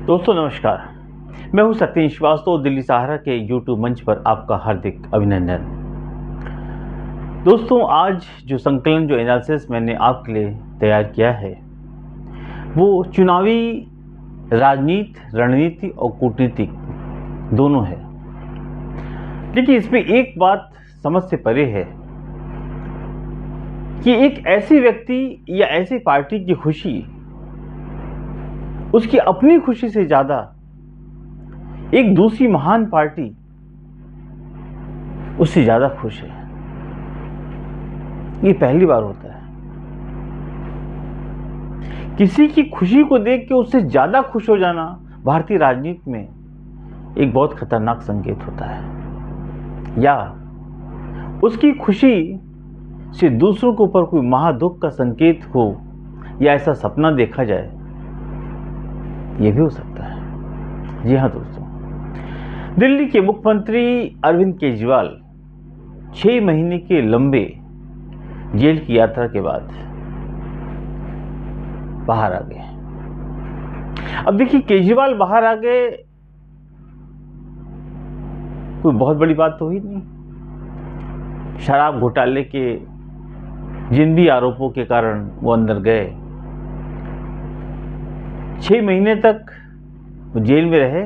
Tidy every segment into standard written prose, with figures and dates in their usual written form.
दोस्तों नमस्कार। मैं हूं सत्येंद्र श्रीवास्तव। दिल्ली सहारा के यूट्यूब मंच पर आपका हार्दिक अभिनंदन। दोस्तों आज जो संकलन जो एनालिसिस मैंने आपके लिए तैयार किया है वो चुनावी राजनीति, रणनीति और कूटनीति दोनों है। लेकिन इसमें एक बात समझ से परे है कि एक ऐसी व्यक्ति या ऐसी पार्टी की खुशी उसकी अपनी खुशी से ज्यादा एक दूसरी महान पार्टी उससे ज्यादा खुश है। ये पहली बार होता है। किसी की खुशी को देख के उससे ज्यादा खुश हो जाना भारतीय राजनीति में एक बहुत खतरनाक संकेत होता है, या उसकी खुशी से दूसरों के ऊपर कोई महादुख का संकेत हो, या ऐसा सपना देखा जाए, यह भी हो सकता है। जी हाँ दोस्तों, दिल्ली के मुख्यमंत्री अरविंद केजरीवाल 6 महीने के लंबे जेल की यात्रा के बाद बाहर आ गए। अब देखिए, केजरीवाल बाहर आ गए कोई बहुत बड़ी बात तो हुई नहीं। शराब घोटाले के जिन भी आरोपों के कारण वो अंदर गए, 6 महीने तक वो जेल में रहे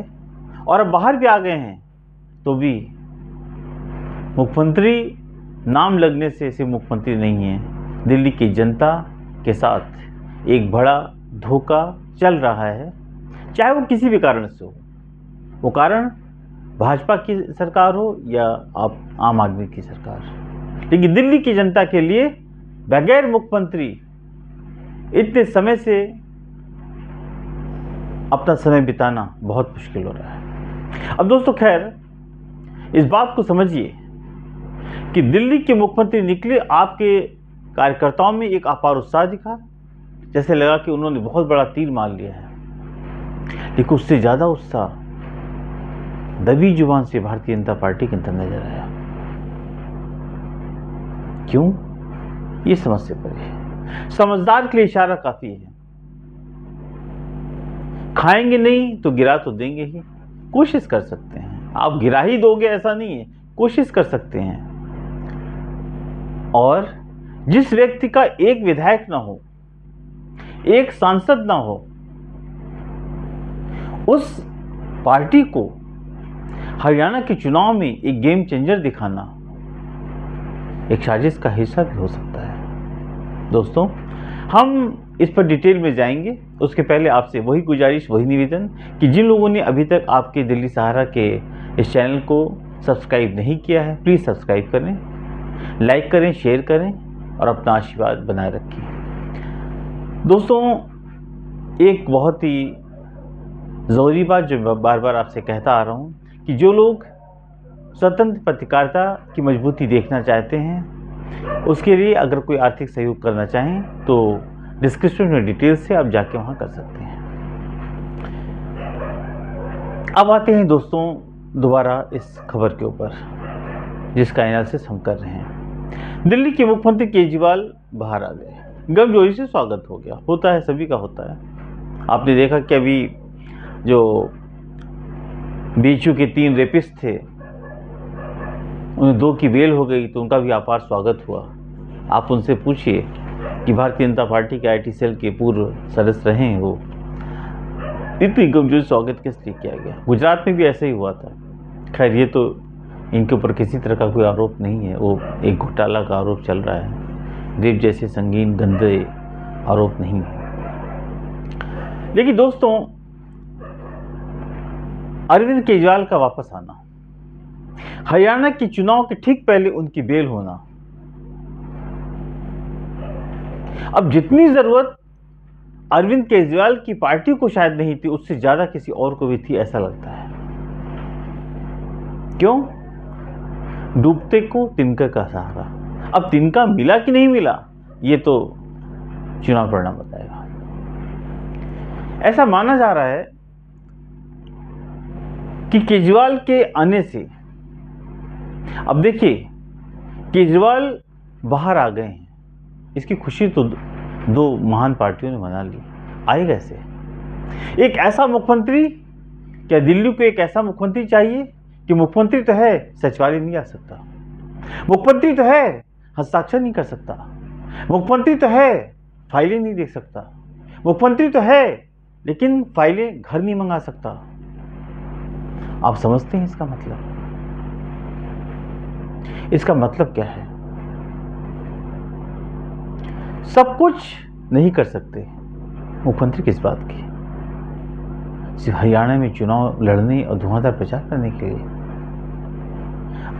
और अब बाहर भी आ गए हैं, तो भी मुख्यमंत्री नाम लगने से ऐसे मुख्यमंत्री नहीं है। दिल्ली की जनता के साथ एक बड़ा धोखा चल रहा है, चाहे वो किसी भी कारण से हो। वो कारण भाजपा की सरकार हो या आप आम आदमी की सरकार, लेकिन दिल्ली की जनता के लिए बगैर मुख्यमंत्री इतने समय से अपना समय बिताना बहुत मुश्किल हो रहा है। अब दोस्तों खैर, इस बात को समझिए कि दिल्ली के मुख्यमंत्री निकले, आपके कार्यकर्ताओं में एक अपार उत्साह दिखा, जैसे लगा कि उन्होंने बहुत बड़ा तीर मार लिया है। लेकिन उससे ज्यादा उत्साह दबी जुबान से भारतीय जनता पार्टी के अंदर नजर आया। क्यों? ये समझ से परे है। समझदार के लिए इशारा काफी है। खाएंगे नहीं तो गिरा तो देंगे ही, कोशिश कर सकते हैं। आप गिरा ही दोगे ऐसा नहीं है, कोशिश कर सकते हैं। और जिस व्यक्ति का एक विधायक ना हो, एक सांसद ना हो, उस पार्टी को हरियाणा के चुनाव में एक गेम चेंजर दिखाना एक साजिश का हिस्सा भी हो सकता है। दोस्तों हम इस पर डिटेल में जाएंगे, उसके पहले आपसे वही गुजारिश, वही निवेदन कि जिन लोगों ने अभी तक आपके दिल्ली सहारा के इस चैनल को सब्सक्राइब नहीं किया है, प्लीज़ सब्सक्राइब करें, लाइक करें, शेयर करें और अपना आशीर्वाद बनाए रखिए। दोस्तों एक बहुत ही ज़रूरी बात जो बार बार आपसे कहता आ रहा हूँ कि जो लोग स्वतंत्र पत्रकारिता की मजबूती देखना चाहते हैं, उसके लिए अगर कोई आर्थिक सहयोग करना चाहें तो डिस्क्रिप्शन में डिटेल्स से आप जाके वहाँ कर सकते हैं। अब आते हैं दोस्तों दोबारा इस खबर के ऊपर जिसका एनालिसिस हम कर रहे हैं। दिल्ली के मुख्यमंत्री केजरीवाल बाहर आ गए, गर्मजोशी से स्वागत हो गया। होता है, सभी का होता है। आपने देखा कि अभी जो बीचू के 3 रेपिस्ट थे, उन्हें 2 की बेल हो गई, तो उनका भी अपार स्वागत हुआ। आप उनसे पूछिए कि भारतीय जनता पार्टी के आईटी सेल के पूर्व सदस्य रहे हैं, वो इतनी गमजोर स्वागत किस लिए किया गया। गुजरात में भी ऐसे ही हुआ था। खैर ये तो इनके ऊपर किसी तरह का कोई आरोप नहीं है, वो एक घोटाला का आरोप चल रहा है, रेप जैसे संगीन गंदे आरोप नहीं है। लेकिन दोस्तों अरविंद केजरीवाल का वापस आना, हरियाणा के चुनाव के ठीक पहले उनकी बेल होना, अब जितनी जरूरत अरविंद केजरीवाल की पार्टी को शायद नहीं थी, उससे ज्यादा किसी और को भी थी, ऐसा लगता है। क्यों? डूबते को तिनका का सहारा। अब तिनका मिला कि नहीं मिला, ये तो चुनाव परिणाम बताएगा। ऐसा माना जा रहा है कि केजरीवाल के आने से, अब देखिए केजरीवाल बाहर आ गए हैं, इसकी खुशी तो 2 महान पार्टियों ने मना ली। आए कैसे? एक ऐसा मुख्यमंत्री, क्या दिल्ली को एक ऐसा मुख्यमंत्री चाहिए कि मुख्यमंत्री तो है, सचिवालय नहीं आ सकता, मुख्यमंत्री तो है, हस्ताक्षर नहीं कर सकता, मुख्यमंत्री तो है, फाइलें नहीं देख सकता, मुख्यमंत्री तो है, लेकिन फाइलें घर नहीं मंगा सकता। आप समझते हैं इसका मतलब? इसका मतलब क्या है? सब कुछ नहीं कर सकते मुख्यमंत्री, किस बात की? सिर्फ हरियाणा में चुनाव लड़ने और धुआंधार प्रचार करने के लिए।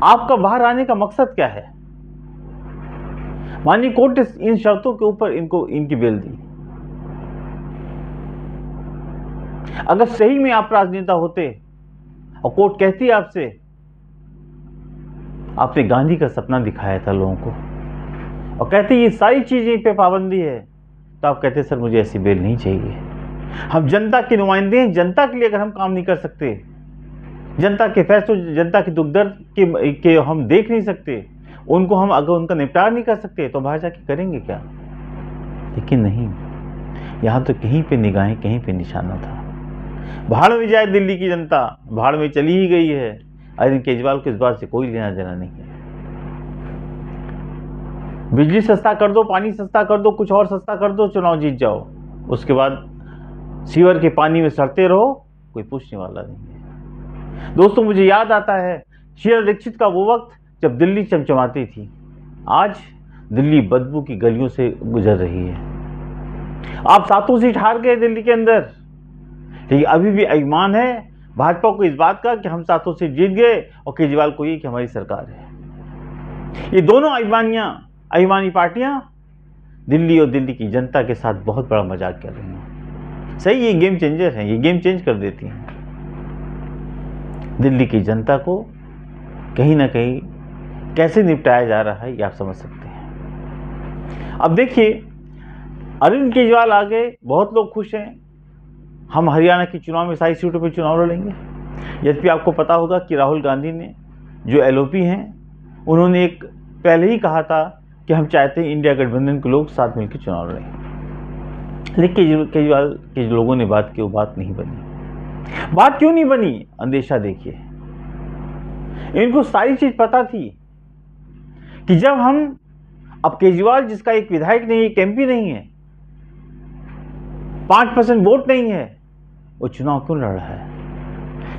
आपका बाहर आने का मकसद क्या है? माननीय कोर्ट ने इन शर्तों के ऊपर इनकी बेल दी। अगर सही में आप राजनेता होते और कोर्ट कहती आपसे, आपने गांधी का सपना दिखाया था लोगों को, और कहते ये सारी चीजें पे पाबंदी है, तो आप कहते सर मुझे ऐसी बेल नहीं चाहिए। हम जनता के नुमाइंदे हैं, जनता के लिए अगर हम काम नहीं कर सकते, जनता के फैसलों, जनता के दुख दर्द के हम देख नहीं सकते, उनको हम अगर उनका निपटारा नहीं कर सकते, तो बाहर जाके करेंगे क्या? लेकिन नहीं, यहाँ तो कहीं पे निगाहें, कहीं पे निशाना था। भाड़ में जाए दिल्ली की जनता, भाड़ में चली ही गई है। अरविंद केजरीवाल को इस बात से कोई लेना देना नहीं है। बिजली सस्ता कर दो, पानी सस्ता कर दो, कुछ और सस्ता कर दो, चुनाव जीत जाओ, उसके बाद सीवर के पानी में सड़ते रहो, कोई पूछने वाला नहीं है। दोस्तों, मुझे याद आता है शीला दीक्षित का वो वक्त जब दिल्ली चमचमाती थी। आज दिल्ली बदबू की गलियों से गुजर रही है। आप 7 सीट हार गए दिल्ली के अंदर, लेकिन अभी भी अभिमान है भाजपा को इस बात का कि हम 7 सीट जीत गए, और केजरीवाल को ये कि हमारी सरकार है। ये दोनों अभिमानी पार्टियां दिल्ली और दिल्ली की जनता के साथ बहुत बड़ा मजाक कर रही हैं। सही, ये गेम चेंजर हैं, ये गेम चेंज कर देती हैं। दिल्ली की जनता को कहीं ना कहीं कैसे निपटाया जा रहा है, ये आप समझ सकते हैं। अब देखिए, अरविंद केजरीवाल आ गए, बहुत लोग खुश हैं, हम हरियाणा के चुनाव में सारी सीटों पर चुनाव लड़ेंगे। यद्यपि आपको पता होगा कि राहुल गांधी ने, जो एलओपी हैं, उन्होंने एक पहले ही कहा था कि हम चाहते हैं इंडिया गठबंधन के लोग साथ मिलकर चुनाव लड़ें। लेकिन केजरीवाल के लोगों ने बात की, वो बात नहीं बनी। बात क्यों नहीं बनी? अंदेशा देखिए, इनको सारी चीज पता थी कि जब हम, अब केजरीवाल जिसका एक विधायक नहीं, एक एमपी नहीं है, 5% वोट नहीं है, वो चुनाव क्यों लड़ रहा है?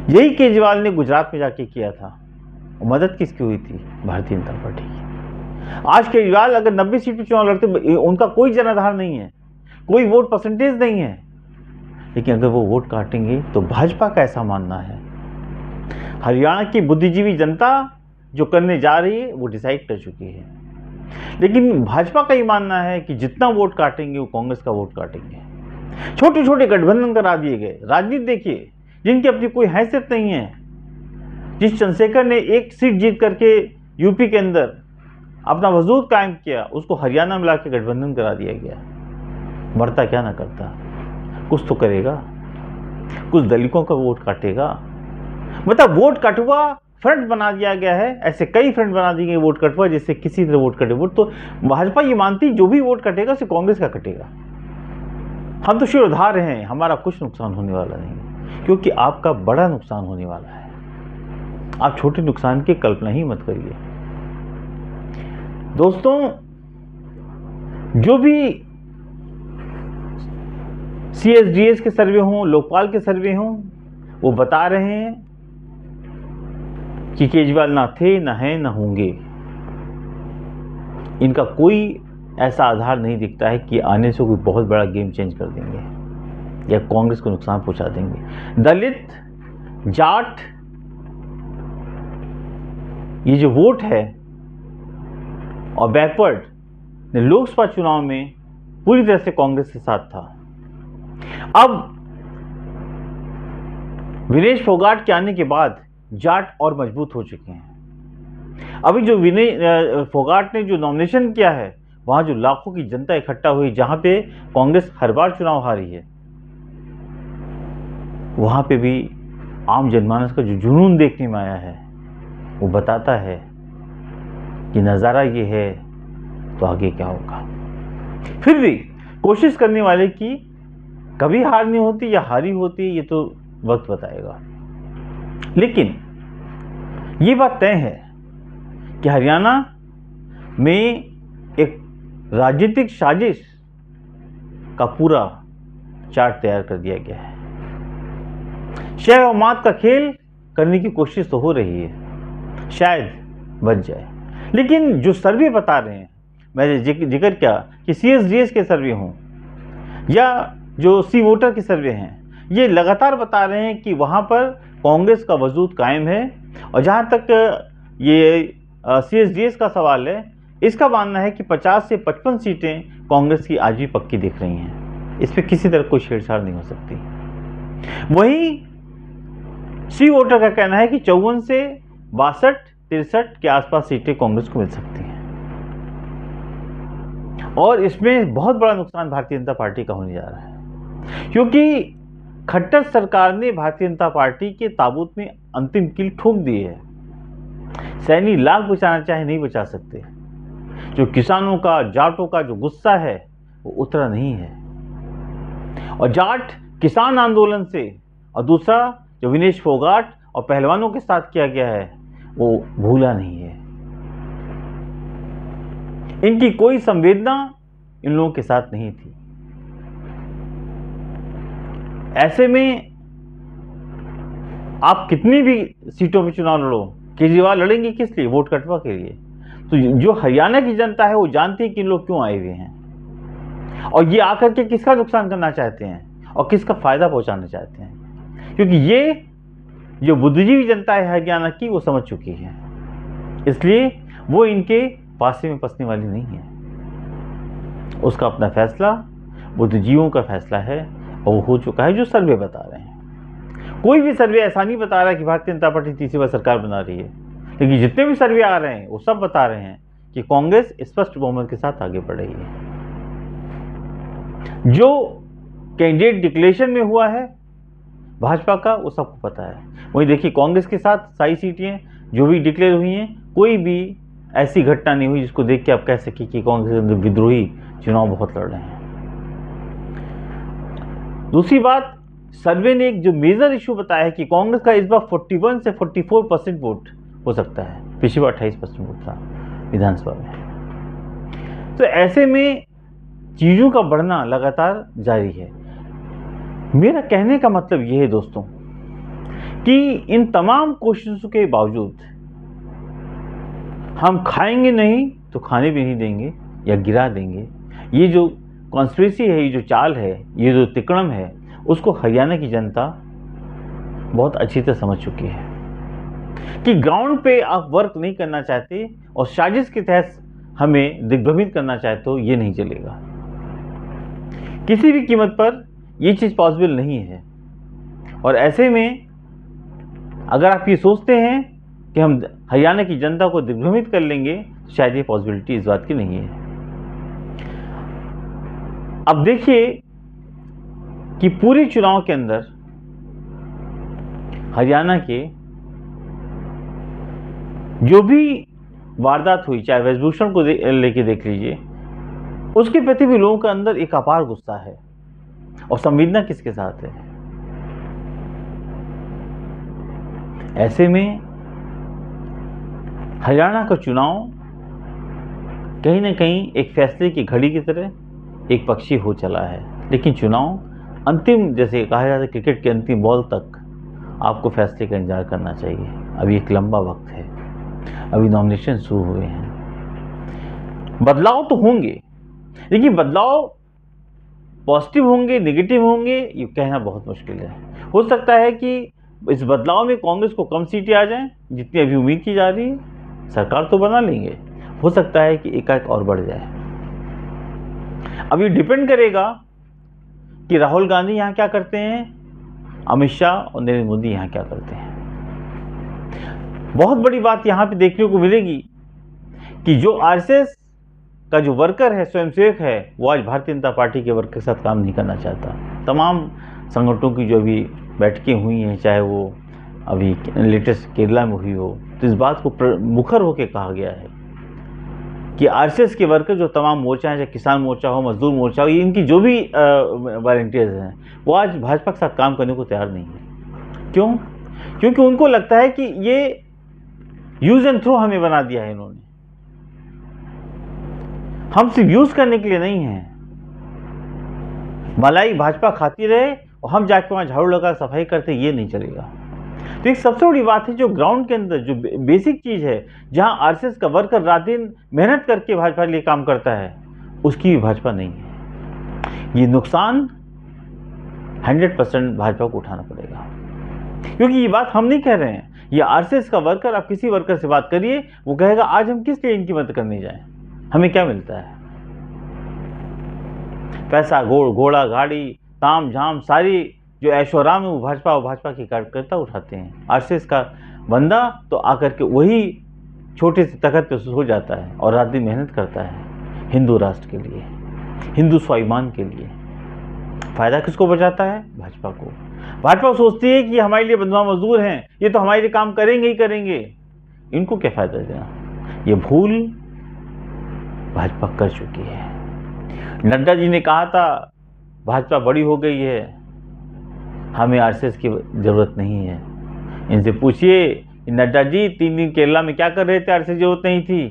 यही केजरीवाल ने गुजरात में जाके किया था। मदद किसकी हुई थी? भारतीय जनता पार्टी की। आज केजरीवाल अगर 90 सीट पर चुनाव लड़ते, उनका कोई जनाधार नहीं है, कोई वोट परसेंटेज नहीं है, लेकिन अगर वो वोट काटेंगे तो भाजपा का ऐसा मानना है। हरियाणा की बुद्धिजीवी जनता जो करने जा रही है वो डिसाइड कर चुकी है, लेकिन भाजपा का ही मानना है कि जितना वोट काटेंगे वो कांग्रेस का वोट काटेंगे। छोटे छोटे गठबंधन करा दिए गए। राजनीति देखिए, जिनकी अपनी कोई हैसियत नहीं है, जिस चंद्रशेखर ने 1 सीट जीत करके यूपी के अंदर अपना वजूद कायम किया, उसको हरियाणा मिला के गठबंधन करा दिया गया। मरता क्या ना करता, कुछ तो करेगा, कुछ दलितों का वोट काटेगा। मतलब वोट कटुआ फ्रंट बना दिया गया है। ऐसे कई फ्रंट बना दिए गए वोट कटुआ, जिससे किसी तरह वोट कटे। वोट तो भाजपा ये मानती जो भी वोट कटेगा उसे कांग्रेस का कटेगा। हम तो शिरोधार्य हैं, हमारा कुछ नुकसान होने वाला नहीं, क्योंकि आपका बड़ा नुकसान होने वाला है। आप छोटे नुकसान की कल्पना ही मत करिए। दोस्तों, जो भी CSDS के सर्वे हों, लोकपाल के सर्वे हों, वो बता रहे हैं कि केजरीवाल ना थे, ना हैं, ना होंगे। इनका कोई ऐसा आधार नहीं दिखता है कि आने से कोई बहुत बड़ा गेम चेंज कर देंगे या कांग्रेस को नुकसान पहुंचा देंगे। दलित, जाट, ये जो वोट है और बैकवर्ड ने लोकसभा चुनाव में पूरी तरह से कांग्रेस के साथ था। अब विनेश फोगाट के आने के बाद जाट और मजबूत हो चुके हैं। अभी जो फोगाट ने जो नॉमिनेशन किया है, वहां जो लाखों की जनता इकट्ठा हुई, जहां पे कांग्रेस हर बार चुनाव हारी है, वहां पे भी आम जनमानस का जो जुनून देखने में आया है, वो बताता है कि नज़ारा ये है तो आगे क्या होगा। फिर भी कोशिश करने वाले की कभी हार नहीं होती या हारी होती है, ये तो वक्त बताएगा। लेकिन ये बात तय है कि हरियाणा में एक राजनीतिक साजिश का पूरा चार्ट तैयार कर दिया गया है। शह और मात का खेल करने की कोशिश तो हो रही है, शायद बच जाए। लेकिन जो सर्वे बता रहे हैं, मैंने जिक्र किया कि CSDS के सर्वे हों या जो सी वोटर के सर्वे हैं, ये लगातार बता रहे हैं कि वहाँ पर कांग्रेस का वजूद कायम है। और जहाँ तक ये CSDS का सवाल है, इसका मानना है कि 50 से 55 सीटें कांग्रेस की आज भी पक्की दिख रही हैं, इस पर किसी तरह कोई छेड़छाड़ नहीं हो सकती। वहीं सी वोटर का कहना है कि 54 से 62-63 के आसपास सीटें कांग्रेस को मिल सकती हैं। और इसमें बहुत बड़ा नुकसान भारतीय जनता पार्टी का होने जा रहा है, क्योंकि खट्टर सरकार ने भारतीय जनता पार्टी के ताबूत में अंतिम कील ठोक दी है। सैनी लाख बचाना चाहे नहीं बचा सकते। जो किसानों का, जाटों का जो गुस्सा है वो उतरा नहीं है। और जाट किसान आंदोलन से, और दूसरा जो विनेश फोगाट और पहलवानों के साथ किया गया है वो भूला नहीं है। इनकी कोई संवेदना इन लोगों के साथ नहीं थी। ऐसे में आप कितनी भी सीटों में चुनाव लड़ो, केजरीवाल लड़ेंगे किस लिए? वोट कटवा के लिए। तो जो हरियाणा की जनता है वो जानती है कि लोग क्यों आए हुए हैं और ये आकर के किसका नुकसान करना चाहते हैं और किसका फायदा पहुंचाना चाहते हैं। क्योंकि ये जो बुद्धिजीवी जनता है हरियाणा की, वो समझ चुकी है, इसलिए वो इनके पासे में पसने वाली नहीं है। उसका अपना फैसला बुद्धिजीवियों का फैसला है और वो हो चुका है, जो सर्वे बता रहे हैं। कोई भी सर्वे ऐसा नहीं बता रहा कि भारतीय जनता पार्टी तीसरी बार सरकार बना रही है, लेकिन जितने भी सर्वे आ रहे हैं वो सब बता रहे हैं कि कांग्रेस स्पष्ट बहुमत के साथ आगे बढ़ रही है। जो कैंडिडेट डिक्लेरेशन में हुआ है भाजपा का, वो सबको पता है। वहीं देखिए कांग्रेस के साथ सारी सीटें जो भी डिक्लेयर हुई हैं, कोई भी ऐसी घटना नहीं हुई जिसको देख के आप कह सके कि कांग्रेस के अंदर विद्रोही चुनाव बहुत लड़ रहे हैं। दूसरी बात, सर्वे ने एक जो मेजर इशू बताया है कि कांग्रेस का इस बार 41 से 44% वोट हो सकता है। पिछली बार 28% वोट था विधानसभा में। तो ऐसे में चीजों का बढ़ना लगातार जारी है। मेरा कहने का मतलब यह है दोस्तों कि इन तमाम कोशिशों के बावजूद हम खाएंगे नहीं तो खाने भी नहीं देंगे या गिरा देंगे। ये जो कॉन्स्पिरेसी है, ये जो चाल है, ये जो तिकड़म है, उसको हरियाणा की जनता बहुत अच्छी तरह समझ चुकी है कि ग्राउंड पे आप वर्क नहीं करना चाहते और साजिश के तहत हमें दिग्भ्रमित करना चाहते हो, ये नहीं चलेगा। किसी भी कीमत पर ये चीज़ पॉसिबल नहीं है। और ऐसे में अगर आप ये सोचते हैं कि हम हरियाणा की जनता को दिग्भ्रमित कर लेंगे, तो शायद ये पॉसिबिलिटी इस बात की नहीं है। अब देखिए कि पूरे चुनाव के अंदर हरियाणा के जो भी वारदात हुई, चाहे वेशभूषण को लेके देख लीजिए, उसके प्रति भी लोगों के अंदर एक अपार गुस्सा है और संवेदना किसके साथ है। ऐसे में हरियाणा का चुनाव कहीं ना कहीं एक फैसले की घड़ी की तरह एक पक्षी हो चला है। लेकिन चुनाव अंतिम, जैसे कहा जाता है क्रिकेट के अंतिम बॉल तक आपको फैसले का इंतजार करना चाहिए। अभी एक लंबा वक्त है, अभी नॉमिनेशन शुरू हुए हैं। बदलाव तो होंगे, लेकिन बदलाव पॉजिटिव होंगे नेगेटिव होंगे ये कहना बहुत मुश्किल है। हो सकता है कि इस बदलाव में कांग्रेस को कम सीटें आ जाएं जितनी अभी उम्मीद की जा रही है, सरकार तो बना लेंगे। हो सकता है कि एकाएक और बढ़ जाए। अब ये डिपेंड करेगा कि राहुल गांधी यहाँ क्या करते हैं, अमित शाह और नरेंद्र मोदी यहाँ क्या करते हैं। बहुत बड़ी बात यहाँ पे देखने को मिलेगी कि जो आरएसएस का जो वर्कर है, स्वयंसेवक है, वो आज भारतीय जनता पार्टी के वर्कर के साथ काम नहीं करना चाहता। तमाम संगठनों की जो अभी बैठकें हुई हैं, चाहे वो अभी लेटेस्ट केरला में हुई हो, तो इस बात को मुखर होकर कहा गया है कि आरएसएस के वर्कर जो तमाम मोर्चा हैं, चाहे किसान मोर्चा हो, मजदूर मोर्चा हो, ये इनकी जो भी वॉलंटियर्स हैं, वो आज भाजपा के साथ काम करने को तैयार नहीं है। क्यों? क्योंकि उनको लगता है कि ये यूज एंड थ्रो हमें बना दिया है इन्होंने, हम सिर्फ यूज करने के लिए नहीं है। मलाई भाजपा खाती रहे और हम जाके वहां झाड़ू लगा सफाई करते, ये नहीं चलेगा। तो एक सबसे बड़ी बात है, जो ग्राउंड के अंदर जो बेसिक चीज है, जहां आरएसएस का वर्कर रात दिन मेहनत करके भाजपा के लिए काम करता है, उसकी भी भाजपा नहीं है। ये नुकसान 100% भाजपा को उठाना पड़ेगा, क्योंकि ये बात हम नहीं कह रहे हैं, ये आरएसएस का वर्कर, आप किसी वर्कर से बात करिए, वो कहेगा आज हम किस लिए इनकी मदद करने जाएं, हमें क्या मिलता है? पैसा, घोड़ा, गाड़ी, ताम झाम, सारी जो ऐशोआराम है वो भाजपा के कार्यकर्ता उठाते हैं। आरएसएस का बंदा तो आकर के वही छोटे से तखत पे सो जाता है और रात दिन मेहनत करता है हिंदू राष्ट्र के लिए, हिंदू स्वाभिमान के लिए। फायदा किसको बचाता है? भाजपा को। भाजपा सोचती है कि हमारे लिए बंधुआ मजदूर हैं, ये तो हमारे लिए काम करेंगे ही करेंगे, इनको क्या फायदा देना। ये भूल भाजपा कर चुकी है। नड्डा जी ने कहा था भाजपा बड़ी हो गई है, हमें आरएसएस की जरूरत नहीं है। इनसे पूछिए नड्डा जी 3 दिन केरला में क्या कर रहे थे? आरएसएस की जरूरत नहीं थी।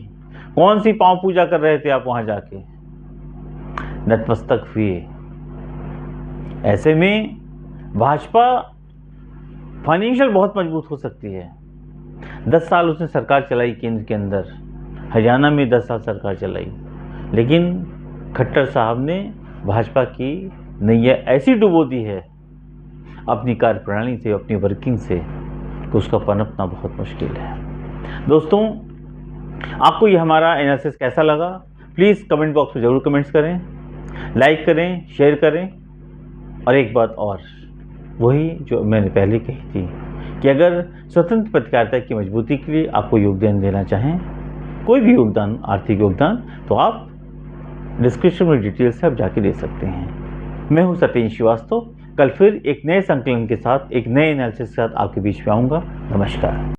कौन सी पांव पूजा कर रहे थे आप वहां जाके? नतमस्तक हुए। ऐसे में भाजपा फाइनेंशियल बहुत मजबूत हो सकती है। 10 साल उसने सरकार चलाई केंद्र के अंदर, हरियाणा में 10 साल सरकार चलाई, लेकिन खट्टर साहब ने भाजपा की नैया ऐसी डुबो दी है अपनी कार्यप्रणाली से, अपनी वर्किंग से, तो उसका पनपना बहुत मुश्किल है। दोस्तों, आपको ये हमारा एनालिसिस कैसा लगा? प्लीज़ कमेंट बॉक्स में ज़रूर कमेंट्स करें, लाइक करें, शेयर करें। और एक बात और, वही जो मैंने पहले कही थी कि अगर स्वतंत्र पत्रकारिता की मजबूती के लिए आपको योगदान देना चाहें, कोई भी योगदान, आर्थिक योगदान, तो आप डिस्क्रिप्शन में डिटेल से आप जाके दे सकते हैं। मैं हूं सत्येंद्र श्रीवास्तव। कल फिर एक नए संकलन के साथ, एक नए एनालिसिस के साथ आपके बीच में आऊँगा। नमस्कार।